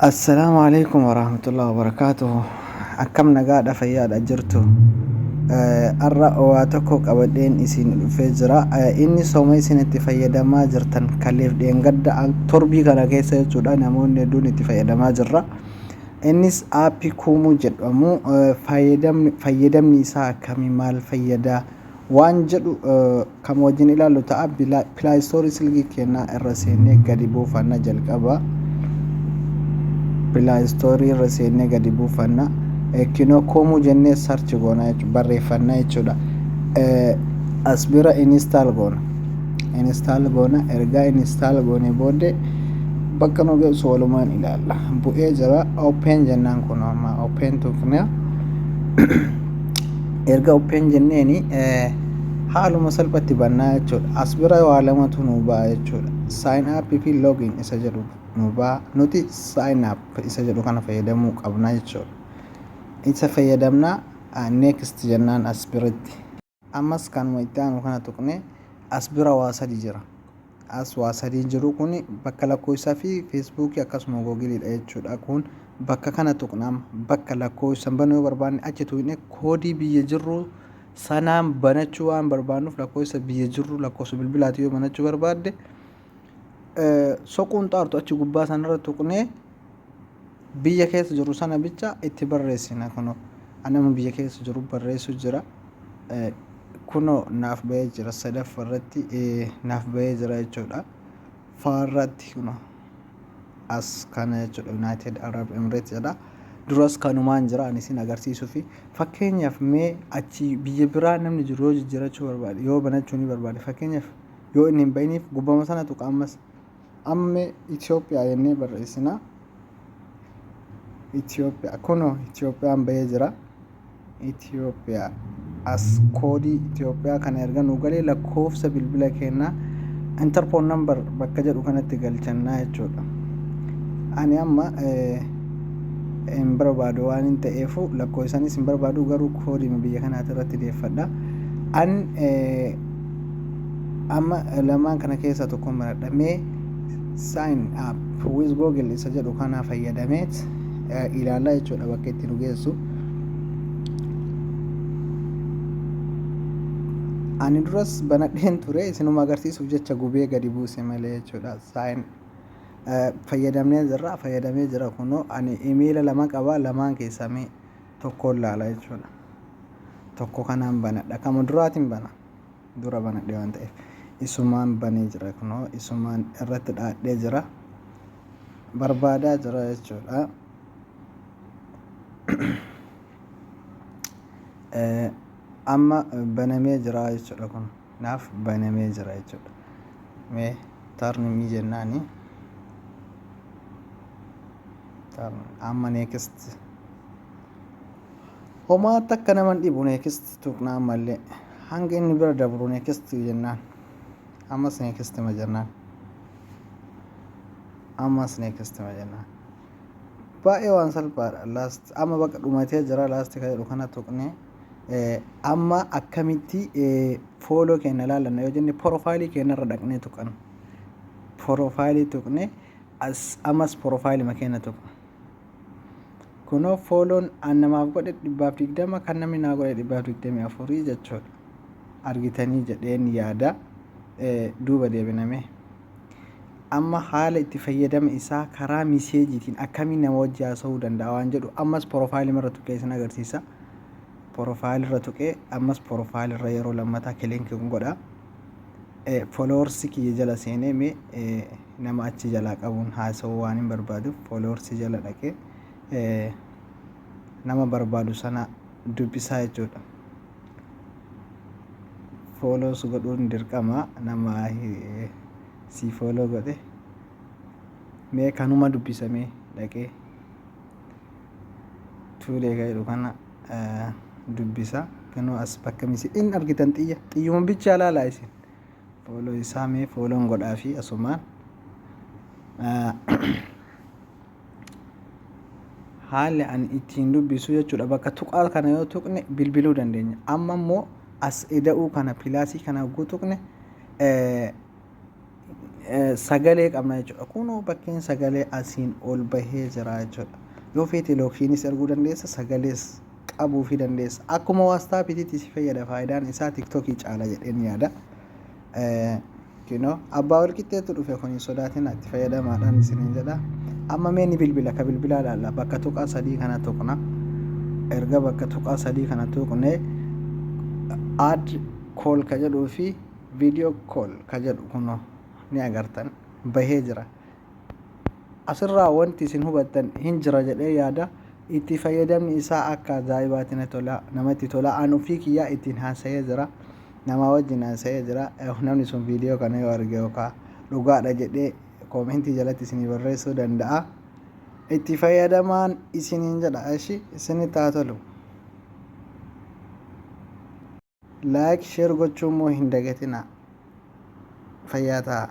السلام عليكم ورحمة الله وبركاته. أكم نجاد فياد أجرتو الرأ واتكو قبدين إسين فجرة إني سومي سين تفيدا ما جرتن كليف دين قد تربي كنا كيسة جدا نمون دون تفيدا ما جرة إنيس آبي كومو جد ومو فيدا ميسا كمي مال فيدا وانجد كم وجن إلى لتعب بلا ستوري سلقي كنا الرسيني قديبو فانا جلقبا Play Store irra seennee gadi buufanna. Kinoo koomuu jennee search goona barreeffanna jechuudha. As bira install goona. Ergaa install goone booddee bakka nu geessu walumaan ilaalla. Bu'ee jira open jennaan kun amma open tuqnee erga open jenneeni haaluma salphatti bannaa jechuudha. As bira waa lamatu nu ba'a jechuudha. Sign up fi login isa jedhu nuba nuti sign up isa jedhu kana fayyadamuu qabna jechuudha. Isa fayyadamna next jennaan as biratti. Ammas kanuma itti aanu kana tuqne as bira waa sadii jira. As waa sadii jiru kun bakka lakkoofsaa fi Facebook akkasuma Google dha jechuudha. Kun bakka kana tuqna bakka lakkoofsa banuu barbaanne achi tuqne koodii biyya jirru sanaan banachuu waan barbaannuuf lakkoofsa biyya jirru lakkoofsa bilbilaati yoo banachuu barbaadde soquun xaartu achi gubbaa sanarra tuqnee biyya keessa jiru sana bicha itti barreessina. Kuno anama biyya keessa jiru barreessu jira. Kuno naaf bahee jira sadaffarratti naaf bahee jira jechuudha. Faarratti kuno as kana jechuudha United Arab Emirates jedha. Duras kanumaan jira ani isin agarsiisuu fi fakkeenyaaf mee achi biyya biraa namni jiru yoo jijjiirachuu barbaade yoo banachuu ni barbaade fakkeenyaaf yoo inni hin bahiniif gubbama sana tuqa ammas amme Itoophiyaa jennee barreessina. Itoophiyaa kuno Itoophiyaan bahee jira. Itoophiyaa as koodii Itoophiyaa kana erga nu galee lakkoofsa bilbila keenna interphone number bakka jedhu kanatti galchannaa jechuudha. Ani amma hin barbaadu waan hin ta'eefu lakkoofsanis hin barbaadu garuu koodii biyya kanaati irratti deeffadha. An amma lamaan kana keessa tokko maradhamee sign up with Google isa jedhu kana fayyadameet ilaalaa jechuudha bakka itti nu geessu. Ani duras banadheen ture isinuma agarsiisuuf jecha gubee gadi buuse malee jechuudha. Sign fayyadamee jira kunoo ani email lama qaba lamaan keessaa mee tokko ilaala jechuudha. Tokko kanaan banadha kama duraatiin dura banadhe waan ta'eef isumaan banee jira kunoo isumaan irratti dhaadhee jira barbaadaa jira jechuudha. Amma banamee jira jechuudha kun naaf banamee jira jechuudha. Mee tarnimii jennaani amma next homaa takka naman dhibu next tuqnaa malee hanga inni bira dabru next jennaan ammas next ma jennaan baay'ee waan salphaadha. Last amma bakka dhumatee jira last ka jedhu kana tuqne amma akkamitti follow keenya ilaallanna yoo jenne profile keenya irra dhaqnee tuqan profile tuqne ammas profile ma keenya tuqna. Kunoo follown annamaaf godhe 120 kan namni naa godhe 124 jechuudha. Argitanii jedheen yaada duuba deebiname. Amma haala itti fayyadama isaa karaa miseejiitiin akkamiin nama wajji haasa'uu danda'a waan jedhu ammas profile irra tuqee isin agarsiisa. Profile irra tuqee ammas profile irra yeroo lammataa kilinki godha. Followers kiyya jala seenee mee nama achi jala qabuun haasa'uu waan hin barbaaduuf followers jala dhaqee nama barbaadu sana dubbisaa jechuudha. Follows godhuun dirqama nama si follow godhe mee kanuma dubbisamee dhaqee tuulee jedhu kana dubbisa. Kanoo as bakka misi in argitan xiyyuma bicha ilaalaa isin follow isaa mee follow godhaa fi asumaan haalli an ittiin dubbisu jechuudha. Bakka tuqaa kana yoo tuqne bilbiluu dandeenya. Amma immoo as ida'uu kana pilaasii kana guutuqne sagalee qabna jechuudha. Kunoo bakkeen sagalee asiin ol bahee jira jechuudha. Yoo feete lookiinis erguu dandeessa, sagalees qabuu fi dandeessa. Akkuma waastaapitiitti si fayyada, faayidaan isaa tiktokii caala jedheen yaada. Abbaa wal qixxeetu dhufe kun hin sodaatin, itti fayyadamaadhaan isiniin jedha. Amma mee ni bilbila, ka bilbilaa ilaalla. Bakka tuqaa sadii kana tuqna. Erga bakka tuqaa sadii kana tuqne add call ka jedhuu fi video call ka jedhu kunoo ni agartan bahee jira. Asirraa wanti isin hubattan hin jira jedhee yaada. Itti fayyadamni isaa akka ajaa'ibaatiin tola, namatti tola. An ofii kiyyaa ittiin haasa'ee jira, nama wajjin haasa'ee jira. Namni sun viidiyoo kana yoo arge yookaan dhugaadha jedhee koomentii jalatti isinii barreessuu danda'a. Itti fayyadamaan isiniin jedha. Ashi isinitti haa tolu. Like share gochuun immoo hin dagatinaa. Fayyaa ta'a.